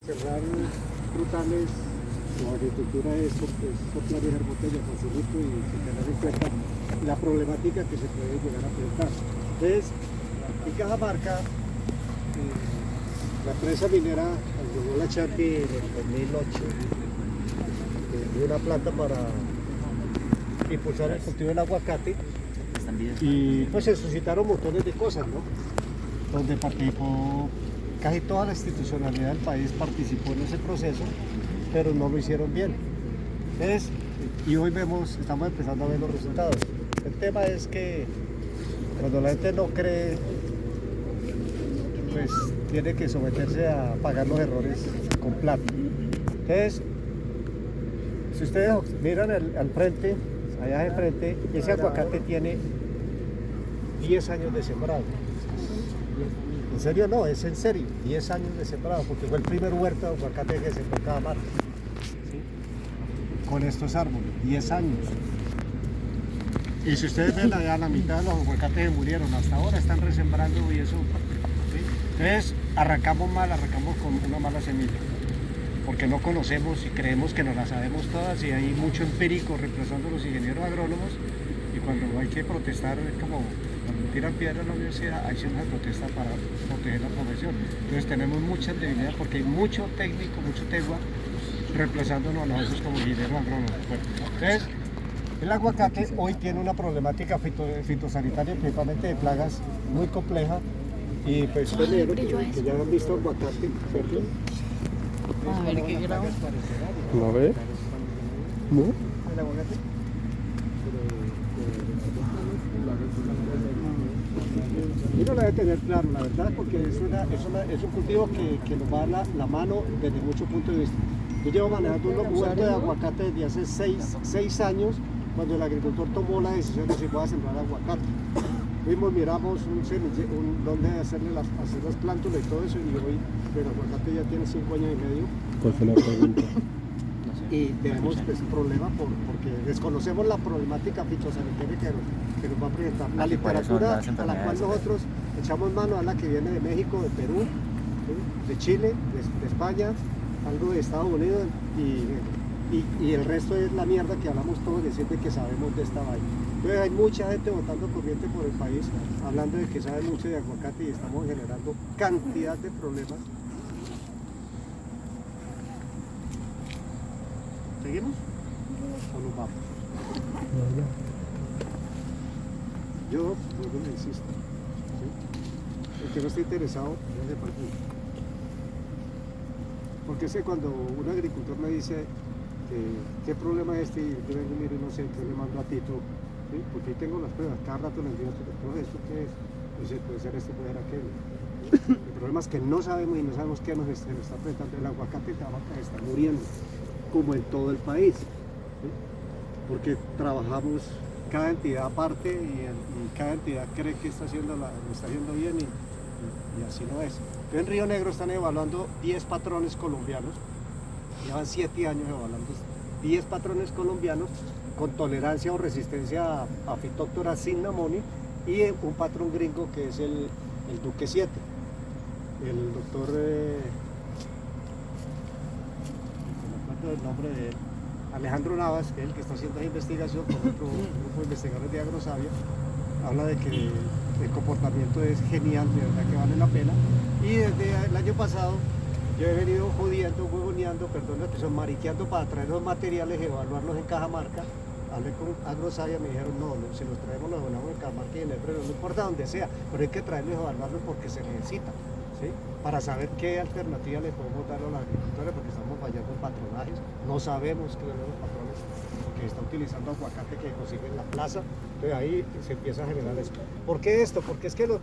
Cerrar frutales o agricultura es soplar y dejar botella facilito y sin tener en cuenta la problemática que se puede llegar a presentar. Entonces, en Cajamarca, la empresa minera, llegó la Chapi en el 2008, dio una planta para impulsar el cultivo del aguacate y pues se suscitaron montones de cosas, ¿no? Donde participó casi toda la institucionalidad del país, participó en ese proceso, pero no lo hicieron bien. Entonces, y hoy estamos empezando a ver los resultados. El tema es que cuando la gente no cree, pues tiene que someterse a pagar los errores con plata. Entonces, si ustedes miran al frente, allá de frente, ese aguacate tiene 10 años de sembrado. En serio no, es en serio, 10 años de sembrado, porque fue el primer huerto de aguacate que se tocó en Cajamarca, ¿sí? Con estos árboles, 10 años. Y si ustedes ven allá, la mitad de los aguacates se murieron, hasta ahora están resembrando y eso, ¿sí? Entonces arrancamos con una mala semilla, porque no conocemos y creemos que nos la sabemos todas y hay mucho empírico reemplazando a los ingenieros agrónomos, y cuando hay que protestar, como cuando tiran piedra en la universidad, hay una protesta para proteger la profesión. Entonces tenemos muchas debilidades porque hay mucho técnico, mucho tegua reemplazándonos a nosotros como ingenieros agrónomos. Bueno, entonces, el aguacate hoy tiene una problemática fitosanitaria, principalmente de plagas, muy compleja. Y pues ustedes que ya han visto aguacate, ¿cierto? A ver qué grabo. ¿No ve? ¿No? ¿El aguacate? Y no lo debe tener claro, la verdad, porque es un cultivo que nos va a dar la mano desde muchos puntos de vista. Yo llevo manejando un huerto de aguacate desde hace 6 años, cuando el agricultor tomó la decisión de si pueda sembrar aguacate. Fuimos, miramos dónde hacer las plántulas y todo eso, y hoy el aguacate ya tiene 5 años y medio. ¿Cuál fue la pregunta? Y tenemos pues, un problema porque desconocemos la problemática fitosanitaria que nos va a presentar. La literatura a la cual nosotros echamos mano es la que viene de México, de Perú, ¿sí? De Chile, de España, algo de Estados Unidos, y el resto es la mierda que hablamos todos de siempre que sabemos de esta vaina. Entonces hay mucha gente botando corriente por el país, hablando de que sabe mucho de aguacate, y estamos generando cantidad de problemas. ¿Seguimos? ¿O nos vamos? Yo, luego le insisto, ¿sí? El que no esté interesado, no se preocupe. Porque es que cuando un agricultor me dice qué problema es este, y yo vengo y miro y no sé, yo le mando a Tito, ¿sí? Porque ahí tengo las pruebas, cada rato le envío ¿esto qué es? Pues puede ser esto, puede ser aquello. El problema es que no sabemos y no sabemos qué nos está presentando. El aguacate está muriendo, como en todo el país, ¿sí? Porque trabajamos cada entidad aparte y cada entidad cree que lo está haciendo bien y así no es. Entonces, en Río Negro están evaluando 10 patrones colombianos, llevan 7 años evaluando 10 patrones colombianos con tolerancia o resistencia a Phytophthora cinnamoni, y un patrón gringo que es el Duque 7. El doctor, no me acuerdo el nombre de él, Alejandro Navas, que es el que está haciendo la investigación con otro grupo de investigadores de Agrosavia, habla de que el comportamiento es genial, de verdad que vale la pena. Y desde el año pasado yo he venido huevoneando, perdón la expresión, mariqueando para traer los materiales y evaluarlos en Cajamarca. Hablé con Agrosavia, me dijeron no, si los traemos los evaluamos en Cajamarca y en Ebro, no importa donde sea, pero hay que traerlos y evaluarlos porque se necesita, ¿sí? Para saber qué alternativa le podemos dar a los agricultores, porque estamos fallando en patronajes, no sabemos qué son los patrones, porque está utilizando aguacate que consigue en la plaza. Entonces ahí se empieza a generar eso. ¿Por qué esto? Porque es que yo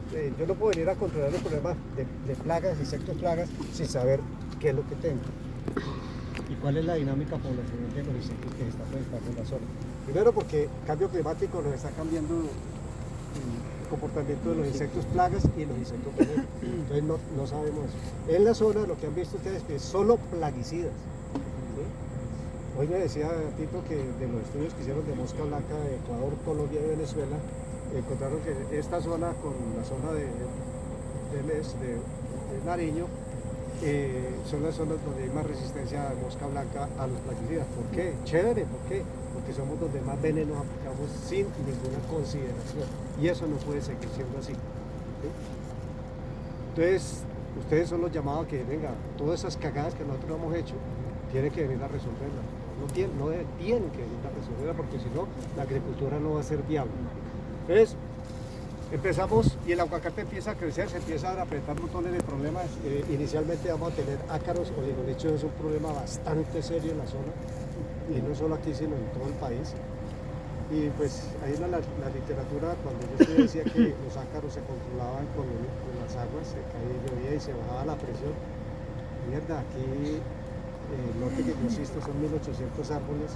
no puedo venir a controlar el problema de plagas, insectos plagas, sin saber qué es lo que tengo y cuál es la dinámica poblacional de los insectos que se están presentando en la zona. Primero porque el cambio climático nos está cambiando el comportamiento de los insectos plagas y los insectos benéficos. Entonces no sabemos eso. En la zona lo que han visto ustedes es solo plaguicidas, ¿sí? Hoy me decía Tito que de los estudios que hicieron de mosca blanca de Ecuador, Colombia y Venezuela, encontraron que esta zona con la zona de Nariño son las zonas donde hay más resistencia de mosca blanca a los plaguicidas. ¿Por qué? Chévere, ¿por qué? Porque somos donde más veneno aplicamos sin ninguna consideración. Y eso no puede seguir siendo así. ¿Sí? Entonces, ustedes son los llamados a que, venga, todas esas cagadas que nosotros hemos hecho, tienen que venir a resolverlas. Tienen que venir a resolverlas porque si no, la agricultura no va a ser viable. Entonces, empezamos y el aguacate empieza a crecer, se empiezan a apretar montones de problemas. Inicialmente vamos a tener ácaros, oligonichos, es un problema bastante serio en la zona, y no solo aquí, sino en todo el país. Y pues ahí la literatura, cuando yo estudié, decía que los ácaros se controlaban con las aguas, se caía, llovía y se bajaba la presión. Mierda, aquí el norte que yo existo son 1800 árboles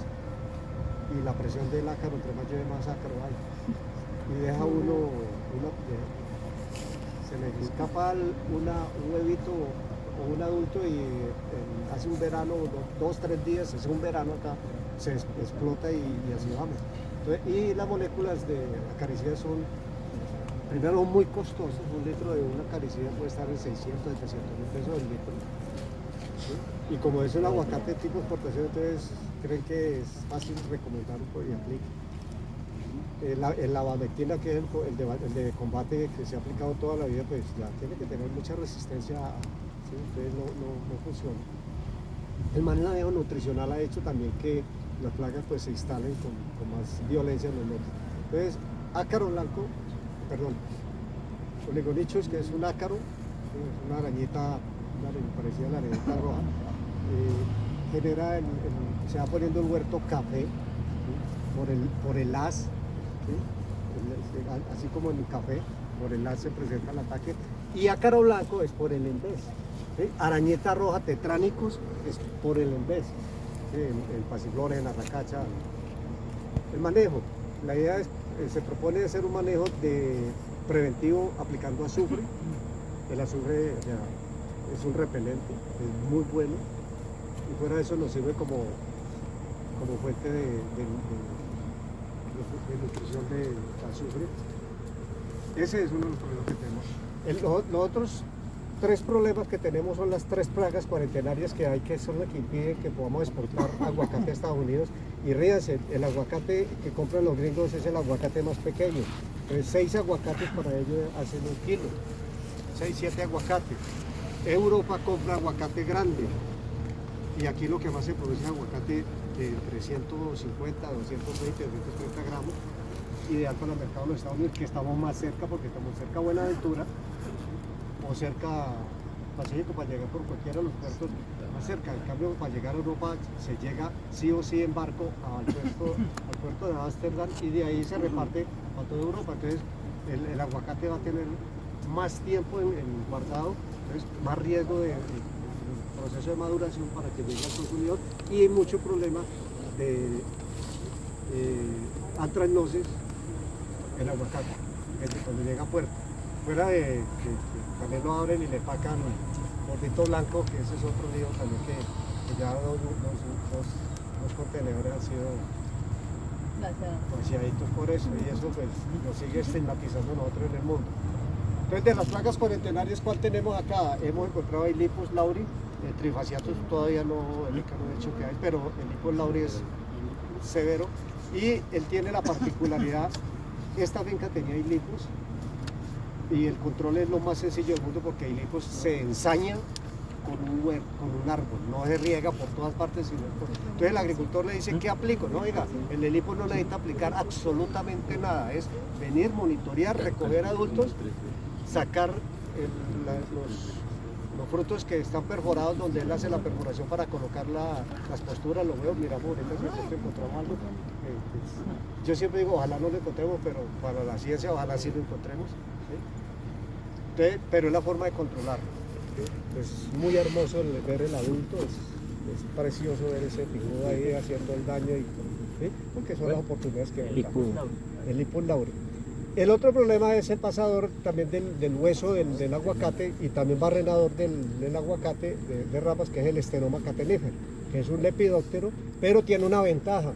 y la presión del ácaro, entre más llueve más ácaro hay. Y deja se le escapa un huevito o un adulto y hace un verano, 2-3 días, hace un verano acá, se explota y así vamos. Entonces, y las moléculas de acaricidas son, primero, muy costosas. Un litro de una acaricida puede estar en 600, 700 mil pesos el litro. ¿Sí? Y como es un aguacate tipo exportación, entonces creen que es fácil recomendar y aplicar. El lavamectina, que es el de combate que se ha aplicado toda la vida, pues ya tiene que tener mucha resistencia, ¿sí? Entonces no funciona. El manejo nutricional ha hecho también que las plagas pues se instalen con más violencia en los lotes. Entonces, ácaro blanco, perdón, oligonichos, que es un ácaro, ¿sí? Es una arañita parecida a la arañita roja, genera se va poniendo el huerto café, ¿sí? por el haz, ¿sí? Así como en el café, por el haz se presenta el ataque, y ácaro blanco es por el envés. ¿Sí? Arañeta roja, tetránicos, es por el envés. ¿Sí? El pasiflora, en la racacha. El manejo, la idea es, se propone hacer un manejo preventivo aplicando azufre. El azufre, o sea, es un repelente, es muy bueno, y fuera de eso nos sirve como fuente de nutrición de azufre. Ese es uno de los problemas que tenemos. Los otros 3 problemas que tenemos son las 3 plagas cuarentenarias que hay, que son las que impiden que podamos exportar aguacate a Estados Unidos. Y ríanse, el aguacate que compran los gringos es el aguacate más pequeño. Entonces 6 aguacates para ellos hacen 1 kilo. 6-7 aguacates. Europa compra aguacate grande. Y aquí lo que más se produce es aguacate de entre 150, 220, 230 gramos. Ideal para el mercado de los Estados Unidos, que estamos más cerca, porque estamos cerca a Buenaventura o cerca Pacífico, para llegar por cualquiera de los puertos más cerca. En cambio, para llegar a Europa se llega sí o sí en barco al puerto de Ámsterdam, y de ahí se reparte a toda Europa. Entonces el aguacate va a tener más tiempo en guardado, entonces más riesgo de proceso de maduración para que llegue al consumidor, y hay mucho problema de anthracnosis en el aguacate cuando llega a puerto. Fuera de que también lo abren y le pacan gordito blanco, que ese es otro lío también, que ya dos contenedores han sido vaciaditos por eso, y eso pues nos sigue estigmatizando nosotros en el mundo. Entonces, de las plagas cuarentenarias, ¿cuál tenemos acá? Hemos encontrado ahí Lipus lauri, trifasiatus todavía no, el ícaro de hecho que hay, pero el Lipus lauri es severo, y él tiene la particularidad, esta finca tenía Lipus, y el control es lo más sencillo del mundo, porque Lipus se ensaña con un árbol, no se riega por todas partes, sino entonces el agricultor le dice, ¿qué aplico? No, oiga, el Lipus no necesita aplicar absolutamente nada, es venir, monitorear, recoger adultos, sacar los frutos que están perforados, donde él hace la perforación para colocar las posturas, los huevos. Miramos ahorita si encontramos algo. Pues, yo siempre digo, ojalá no lo encontremos, pero para la ciencia ojalá sí lo encontremos. ¿Sí? Entonces, pero es la forma de controlarlo. ¿Sí? Es muy hermoso ver el adulto, es precioso ver ese picudo ahí haciendo el daño, ¿sí? Porque son las oportunidades que hay. El Lipus lauri. El otro problema es el pasador también del hueso del aguacate, y también barrenador del aguacate de ramas, que es el Stenoma catennifer, que es un lepidóptero, pero tiene una ventaja.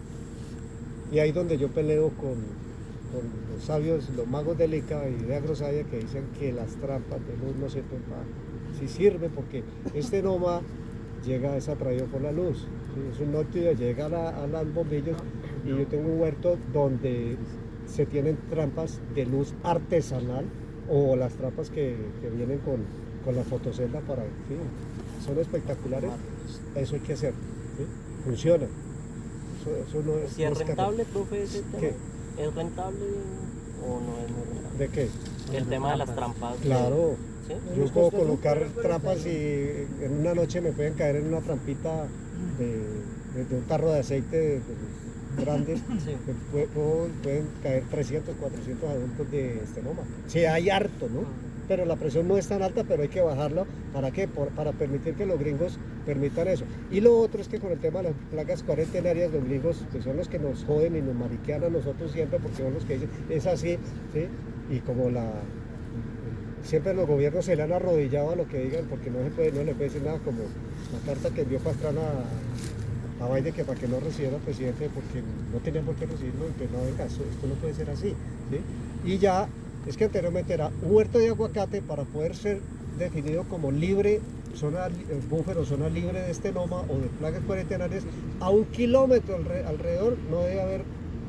Y ahí donde yo peleo con los sabios, los magos del ICA y de Agrosavia, que dicen que las trampas de luz no sirven para... sí sirve porque este noma es atraído por la luz, ¿sí? Es un nóctide, llega a los bombillos y yo tengo un huerto donde se tienen trampas de luz artesanal o las trampas que vienen con la fotocelda para, ¿sí? Son espectaculares, eso hay que hacer, ¿sí? Funciona. Eso no es, ¿Si es no es rentable, profe, ese tema? ¿Qué? ¿Es rentable o no es muy rentable? ¿De qué? El tema de las trampas. Claro, ¿Sí? yo puedo colocar trampas y en una noche me pueden caer en una trampita de un tarro de aceite grande, Sí. pueden caer 300, 400 adultos de estenoma. Sí, hay harto, ¿no? Pero la presión no es tan alta, pero hay que bajarla. ¿Para qué? Para permitir que los gringos permitan eso. Y lo otro es que con el tema de las plagas cuarentenarias, los gringos, que son los que nos joden y nos mariquean a nosotros siempre, porque son los que dicen, es así, ¿sí? Y como siempre los gobiernos se le han arrodillado a lo que digan, porque no le puede decir nada, como la carta que envió Pastrana a Biden, que para que no recibiera al presidente, porque no tenía por qué recibirlo, y que no, venga, esto no puede ser así, ¿sí? Y ya, es que anteriormente era un huerto de aguacate para poder ser definido como libre, buffer o zona libre de estenoma o de plagas cuarentenarias, a 1 kilómetro alrededor no debe haber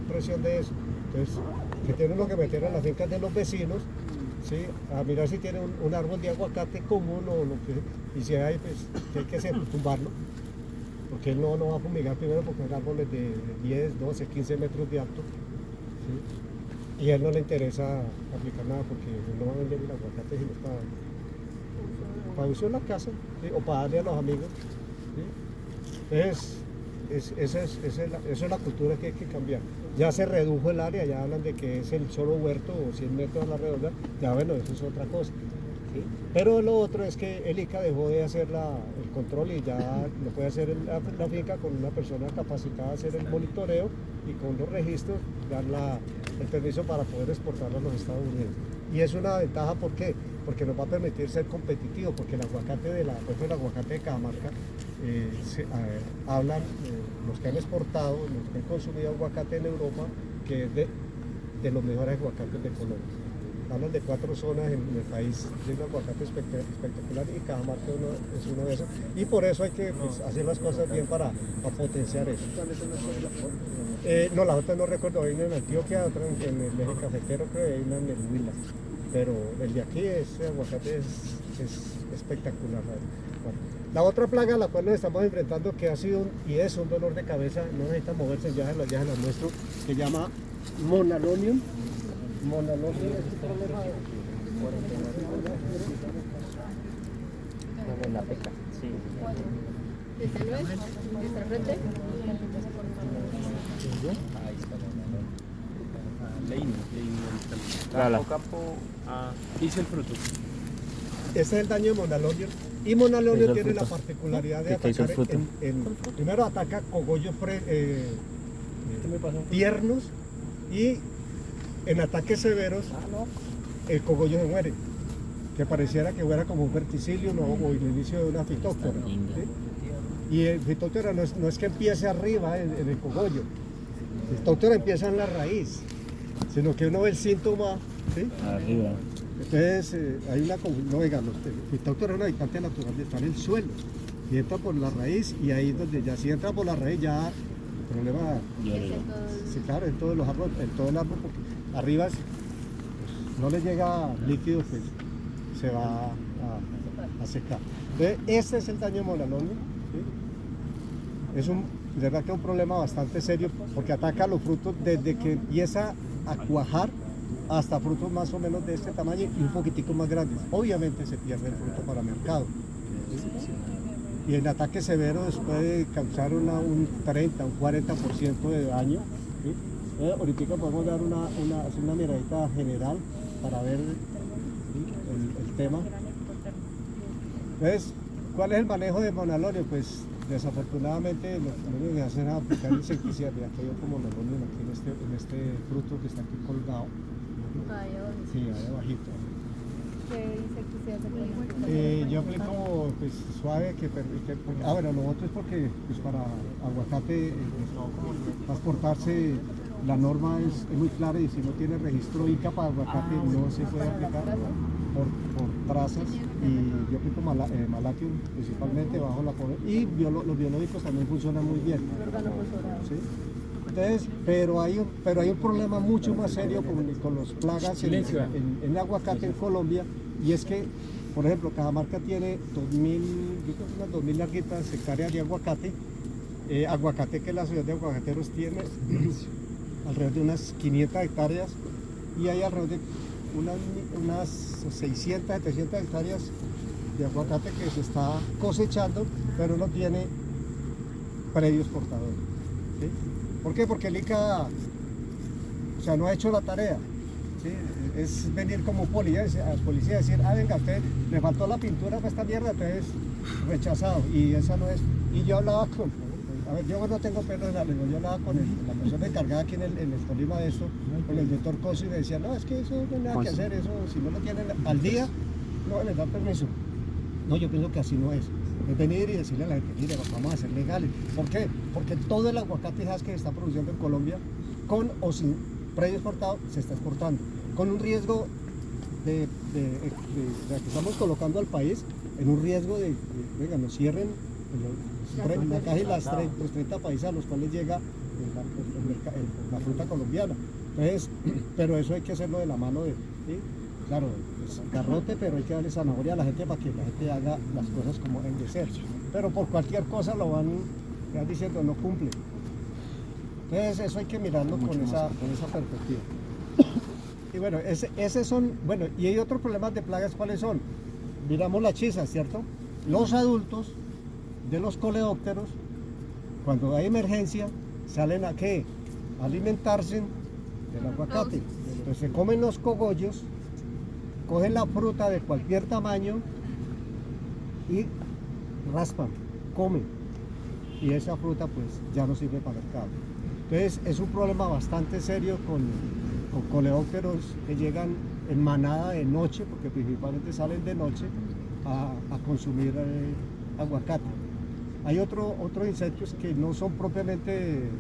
presión de eso. Entonces, que tiene uno que meter a las fincas de los vecinos, ¿sí? A mirar si tiene un árbol de aguacate común o lo que, y si hay, pues, ¿qué hay que hacer? Pues, tumbarlo, porque él no va a fumigar primero porque son árboles de 10, 12, 15 metros de alto, ¿sí? Y a él no le interesa aplicar nada porque él no va a vender el aguacate sino para uso en la casa, ¿sí? O para darle a los amigos, ¿sí? Esa es la cultura que hay que cambiar. Ya se redujo el área, ya hablan de que es el solo huerto o 100 metros a la redonda, ya bueno, eso es otra cosa. ¿Sí? Pero lo otro es que el ICA dejó de hacer el control y ya lo puede hacer la finca con una persona capacitada a hacer el monitoreo y con los registros dar el permiso para poder exportarlo a los Estados Unidos. Y es una ventaja, ¿por qué? Porque nos va a permitir ser competitivo, porque el aguacate por ejemplo, el aguacate de Cajamarca, hablan los que han exportado, los que han consumido aguacate en Europa, que es de los mejores aguacates de Colombia. Hablan de 4 zonas en el país de un aguacate espectacular y Cajamarca es uno de esos. Y por eso hay que hacer las cosas bien para potenciar eso. ¿Cuáles son las otras? No, las otras no recuerdo, hay una en Antioquia, otra en el eje cafetero, creo, y hay una en el Huila. Pero el de aquí, ese aguacate es espectacular. Bueno, la otra plaga a la cual nos estamos enfrentando, que ha sido y es un dolor de cabeza, no necesita moverse, ya se las muestro, que llama Monalonium. Monalonium es un problema de la peca. Sí. ¿Este no es? ¿Está al frente? Ahí está. Claro. Campo. Hice el fruto. Ese es el daño de Monalonium. Y Monalonium Hizo tiene la fruto. particularidad de ¿Qué hizo el atacar fruto? primero ataca cogollos tiernos y en ataques severos el cogollo se muere, que pareciera que fuera como un verticilio o el inicio de una fitóptera, ¿sí? Y el fitóptera no es que empiece arriba en el cogollo, el fitóptera empieza en la raíz, sino que uno ve el síntoma, ¿sí? Arriba. Entonces hay no oigan, los fitóptera es un habitante natural, está en el suelo y entra por la raíz, y ahí es donde ya si entra por la raíz ya el problema, sí, claro, en todos los árboles, en todo el árbol, porque arriba pues, no le llega líquido, pues se va a secar. Entonces este es el daño de Monalonium, ¿sí? Es de verdad que es un problema bastante serio porque ataca los frutos desde que empieza a cuajar hasta frutos más o menos de este tamaño y un poquitico más grandes. Obviamente se pierde el fruto para mercado. Y en ataques severos puede causar un 30, un 40% de daño. ¿Sí? Ahorita podemos dar hacer una miradita general para ver, ¿sí? el tema. Entonces, ¿cuál es el manejo de Monalonium? Pues desafortunadamente lo único que hacen es aplicar insecticida. Mira, que hay como Monalonium aquí en este fruto que está aquí colgado. Sí, ahí abajito. ¿Qué insecticida se pone? Yo aplico pues suave bueno, lo otro es porque pues para aguacate transportarse la norma es muy clara y si no tiene registro ICA para aguacate no se puede aplicar. por trazas y yo aplico Malaquium principalmente bajo la pobre y los biológicos también funcionan muy bien. ¿Sí? Entonces, pero hay un problema mucho más serio con los plagas en aguacate en Colombia, y es que, por ejemplo, Cajamarca tiene 2.000, yo creo que unas 2.000 larguitas hectáreas de aguacate. Aguacate, que la ciudad de Aguacateros tiene alrededor de unas 500 hectáreas y hay alrededor de unas 600, 700 hectáreas de aguacate que se está cosechando, pero no tiene predios portadores. ¿Sí? ¿Por qué? Porque el ICA, o sea, no ha hecho la tarea. ¿Sí? Es venir como policía y decir, venga, usted le faltó la pintura para esta mierda, entonces rechazado, y esa no es. Y yo hablaba yo no tengo pelo en la lengua, yo hablaba con la persona encargada aquí en el Tolima de esto, con el doctor Cosi, y me decía, no, es que eso no hay nada que hacer, eso si no lo tienen al día, no les dan permiso. No, yo pienso que así no es. Es venir y decirle a la gente, mire, vamos a ser legales. ¿Por qué? Porque todo el aguacate que se está produciendo en Colombia, con o sin predio exportado, se está exportando. Con un riesgo de que estamos colocando al país, en un riesgo de venga, nos cierren la caja y los 30 países a los cuales llega la fruta colombiana. Entonces, pero eso hay que hacerlo de la mano de, ¿sí? Claro, es garrote, pero hay que darle zanahoria a la gente para que la gente haga las cosas como deben de ser. Pero por cualquier cosa lo van diciendo, no cumple. Entonces eso hay que mirarlo con esa perspectiva. Y bueno, ese son, bueno, y hay otros problemas de plagas, ¿cuáles son? Miramos las chisas, ¿cierto? Los adultos de los coleópteros, cuando hay emergencia, salen a ¿qué? A alimentarse del aguacate. Entonces se comen los cogollos, cogen la fruta de cualquier tamaño y raspan, comen. Y esa fruta pues ya no sirve para el mercado. Entonces es un problema bastante serio con coleópteros que llegan en manada de noche, porque principalmente salen de noche a consumir aguacate. Hay otros insectos que no son propiamente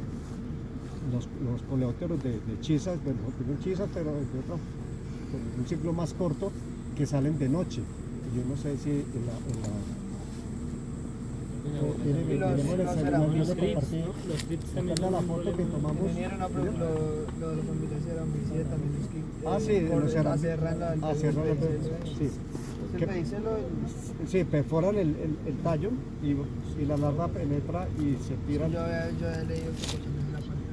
los coleópteros de chisas, bueno, tienen chisas, pero de un ciclo más corto, que salen de noche. Yo no sé si Los trips también. la foto que tomamos. Vinieron a los bombitas eran homicida también los que a cerrar sí. Sí, perforan el tallo y la larva penetra y se tiran. Yo he leído que la parte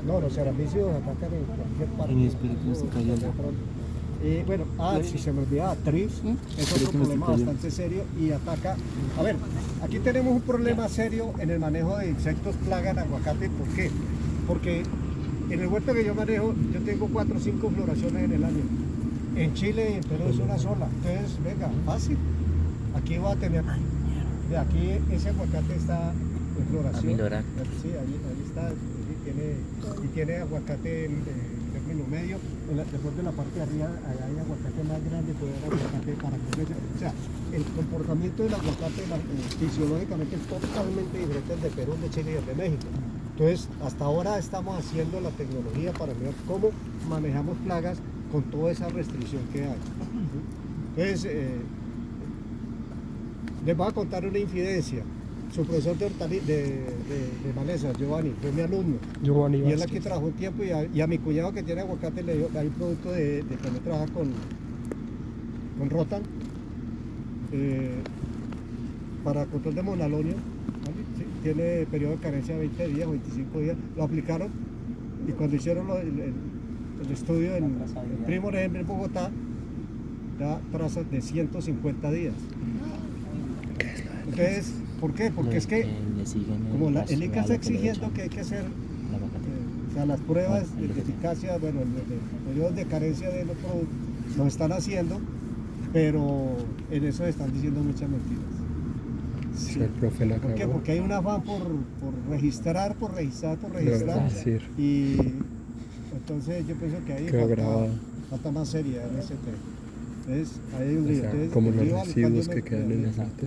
No, los ceramícidos atacan en cualquier parte. En espíritu se cayó bueno, si se me olvidaba, Tris es otro problema bastante serio y ataca. A ver, aquí tenemos un problema serio en el manejo de insectos plaga en aguacate. ¿Por qué? Porque en el huerto que yo manejo, yo tengo 4 o 5 floraciones en el año. En Chile y en Perú es una sola. Entonces, venga, fácil. Aquí va a tener. De aquí ese aguacate está en floración. Sí, ahí está. Tiene aguacate en término medio. Después de la parte de arriba hay aguacate más grande, puede haber aguacate para comer. O sea, el comportamiento del aguacate fisiológicamente es totalmente diferente al de Perú, de Chile y el de México. Entonces, hasta ahora estamos haciendo la tecnología para ver cómo manejamos plagas con toda esa restricción que hay. Entonces, les voy a contar una infidencia. Su profesor de maleza, Giovanni, fue mi alumno. Giovanni y él aquí trabajó un tiempo y a mi cuñado que tiene aguacate le dio un producto de cuando trabaja con Rotan para control de monalonio. ¿Vale? Sí, tiene periodo de carencia de 20 días, 25 días. Lo aplicaron y cuando hicieron el estudio en Primo en Bogotá, da trazas de 150 días. Entonces, ¿por qué? Porque es que, como el ICA está exigiendo que hay que hacer o sea, las pruebas de eficacia, bueno, el periodo de carencia de los productos, lo están haciendo, pero en eso están diciendo muchas mentiras. Sí. El profe la ¿Por qué? acabó. Porque hay un afán por registrar, y entonces yo pienso que ahí falta más seriedad en ese tema. Entonces, ahí hay un lío. Entonces, como los yo, residuos que quedan en el lote.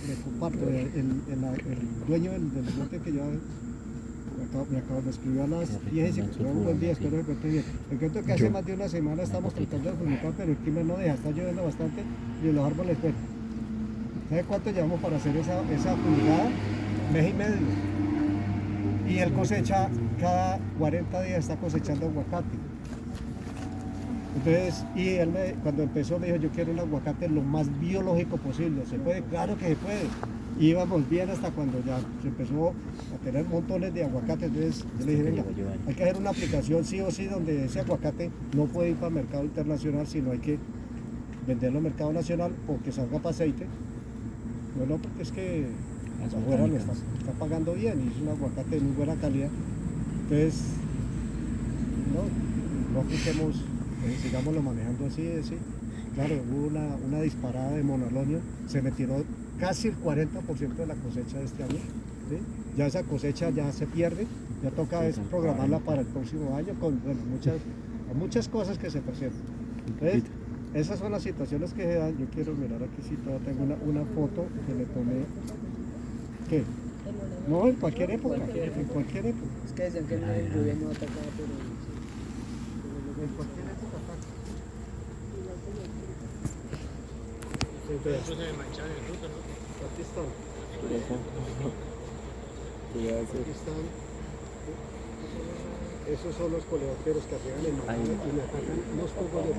Le comparto, el dueño del lote que yo me acabo de escribir a las 10 y un buen día, espero que esté bien. El cuento es que hace más de una semana estamos tratando de fumigar, pero el clima no deja, está lloviendo bastante y los árboles, bueno. ¿Sabe cuánto llevamos para hacer esa fumigada? Mes y medio. Y él cosecha, cada 40 días está cosechando aguacate. Entonces, y él cuando empezó me dijo, yo quiero un aguacate lo más biológico posible. ¿Se puede? Claro que se puede. Y íbamos bien hasta cuando ya se empezó a tener montones de aguacates. Entonces yo le dije, venga, hay que hacer una aplicación sí o sí donde ese aguacate no puede ir para el mercado internacional, sino hay que venderlo al mercado nacional o que salga para aceite. No, porque es que afuera lo está pagando bien y es un aguacate de muy buena calidad. Entonces, no apliquemos, sigámoslo manejando así. Claro, hubo una disparada de monolonio, se me tiró casi el 40% de la cosecha de este año. ¿Sí? Ya esa cosecha ya se pierde, ya toca programarla para el próximo año con muchas cosas que se presentan. Entonces, esas son las situaciones que se dan. Yo quiero mirar aquí si todavía tengo una foto que le tomé. ¿Qué? No, en cualquier época. En cualquier época. Es que decían que no el lluvia no atacaba, pero... En cualquier época ataca. Eso se me mancha en el fruto, ¿no? Aquí están. Aquí están. Esos son los coleópteros que llegan en montones y me atacan unos pocos de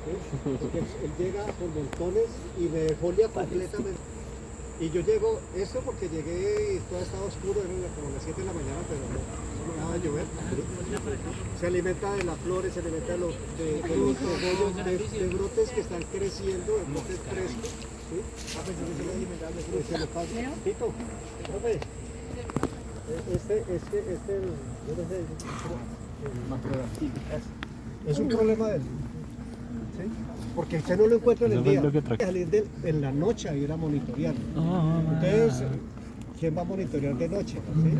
porque él llega por montones y me folia completamente. Y yo llego, eso porque llegué y todo estaba oscuro, eran como las 7 de la mañana, pero no dejaba de llover. Se alimenta de las flores, se alimenta de los cogollos, de brotes que están creciendo, de brotes frescos. ¿Sí? Se le pasa. Tito, profe, yo no sé, es un problema de él. ¿Sí? Porque usted no lo encuentra en el día, hay que salir en la noche a ir a monitorear. Entonces, ¿quién va a monitorear de noche? ¿Sí?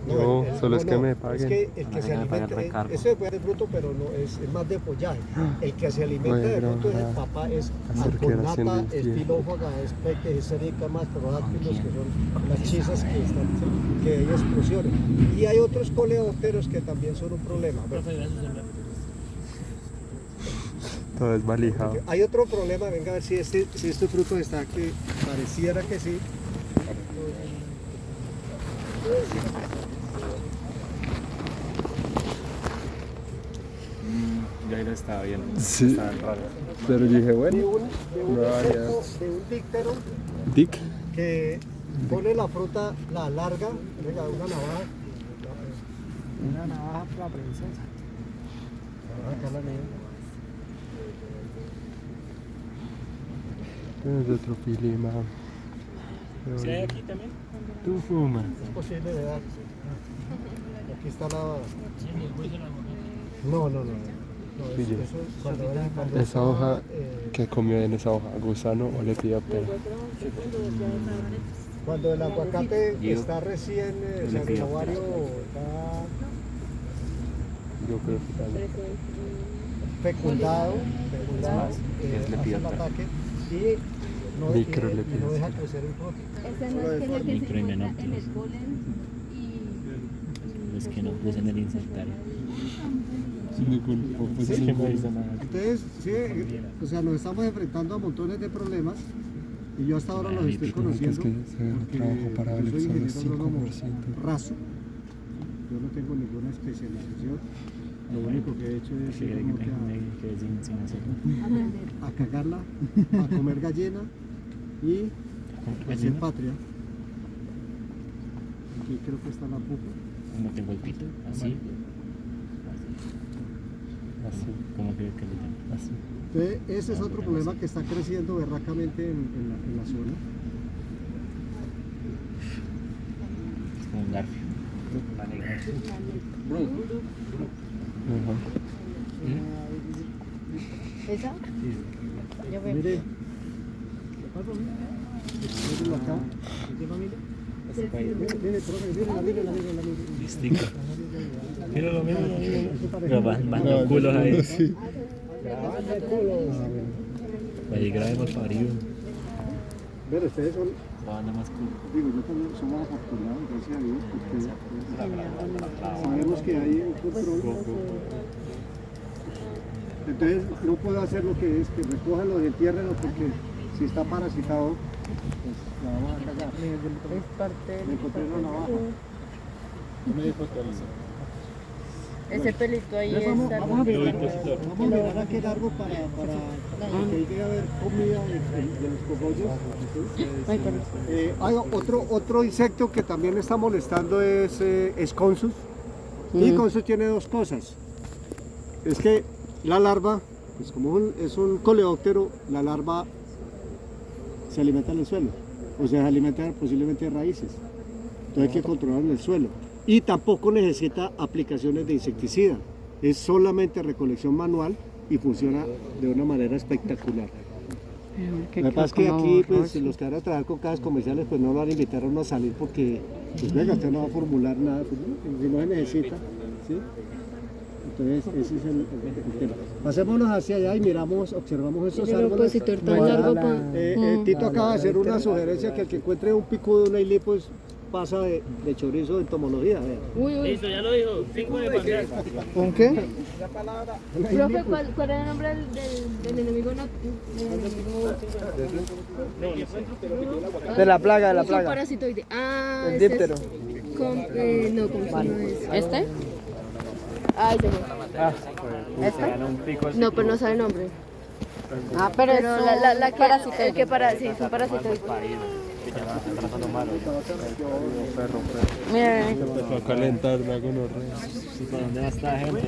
No, solo es que me paguen. Es que el que se alimenta, eso se puede de fruto, pero no es más de follaje. El que se alimenta de fruto es el papá, es alcornata, es filófaga, es peque, es serica, más prodáctilos, que son las chisas que hay explosiones. Y hay otros coleópteros que también son un problema. Todo es valijado. Hay otro problema, venga a ver si este fruto está aquí, pareciera que sí. Yo ahí lo estaba viendo. Sí. Estaban raros. Pero dije, bueno, De un díctero Dick. que pone la fruta, la larga, venga, una navaja. Una navaja para la princesa. Acá la niña. Es de otro filima. ¿Sí hay aquí también? Tú fumas. Es posible de dar. Aquí está la... Sí, en el hueso la mujer. No, Pille. eso es cuando Esa hoja, ¿qué comió en esa hoja? ¿Gusano o lepidóptero? Cuando el aguacate está recién, o sea, el ovario está Yo creo que también. fecundado, es hace el ataque y no deja crecer el fruto. Ese no es que le que se encuentra en el polen y... Es que no puse en el insectario. Pues Es que no hizo nada. Entonces, sí, o sea, nos estamos enfrentando a montones de problemas y yo hasta ahora los estoy conociendo que se porque trabajo para yo Alex soy solo ingeniero agrónomo 5%. raso, yo no tengo ninguna especialización, lo único que he hecho es ir como que Que sin hacerlo. a cagarla, a comer gallina y a hacer patria. Aquí creo que está la pupa. Como tengo el pito, así. Así, Como que le tengo. así. Entonces, ese es otro problema que está creciendo berracamente en la zona. Es como un garfio. Ajá. ¿Esa? Yo veo. Mire, mírenlo acá. Mire, profe, mírenla. Distinto. Míralo. Pero van los culos ahí. Sí. Oye, grave mal parido. Pero ustedes son, La banda más cool. digo, yo también somos afortunados, gracias a Dios, porque sabemos que hay un control. Entonces no puedo hacer lo que es, que recójanlo y entiérrenlo, porque si está parasitado, pues la vamos a cagar. Es parte Me del encontré una navaja. Ese pelito ahí Entonces, está. vamos a mirar a qué largo para que llegue a haber comida de los cogollos. Hay otro insecto que también está molestando es Consus. Y Consus tiene dos cosas. Es que la larva, pues como es un coleóptero, la larva se alimenta en el suelo. O sea, se alimenta posiblemente de raíces. Entonces hay que controlar en el suelo. Y tampoco necesita aplicaciones de insecticida. Es solamente recolección manual y funciona de una manera espectacular. Lo que pasa es que aquí, pues, los que van a trabajar con casas comerciales, pues no lo van a invitar a uno a salir porque, pues venga, usted no va a formular nada, pues, ¿no? Si no se necesita, ¿sí? Entonces, ese es el tema. Pasémonos hacia allá y miramos, observamos esos El árboles. opositor tan largo para... Tito acaba de hacer una sugerencia que el que encuentre un picudo de una hilí, pues pasa de chorizo en entomología. Uy, uy. Listo, ya lo dijo. 5 de pasar. ¿Con qué? Profe, ¿cuál era el nombre del enemigo? De la plaga, de la Un plaga. parasitoide. Ah, El ese es díptero. no, ¿cómo se llama eso? ¿Este? Ah, ese no. No, pero no sabe el nombre. Ah, pero es la que el que sí, es un parasitoide. Mira, Empezó a calentar la gonorrea. ¿Y para dónde va esta gente?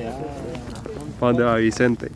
¿Para dónde va Vicente?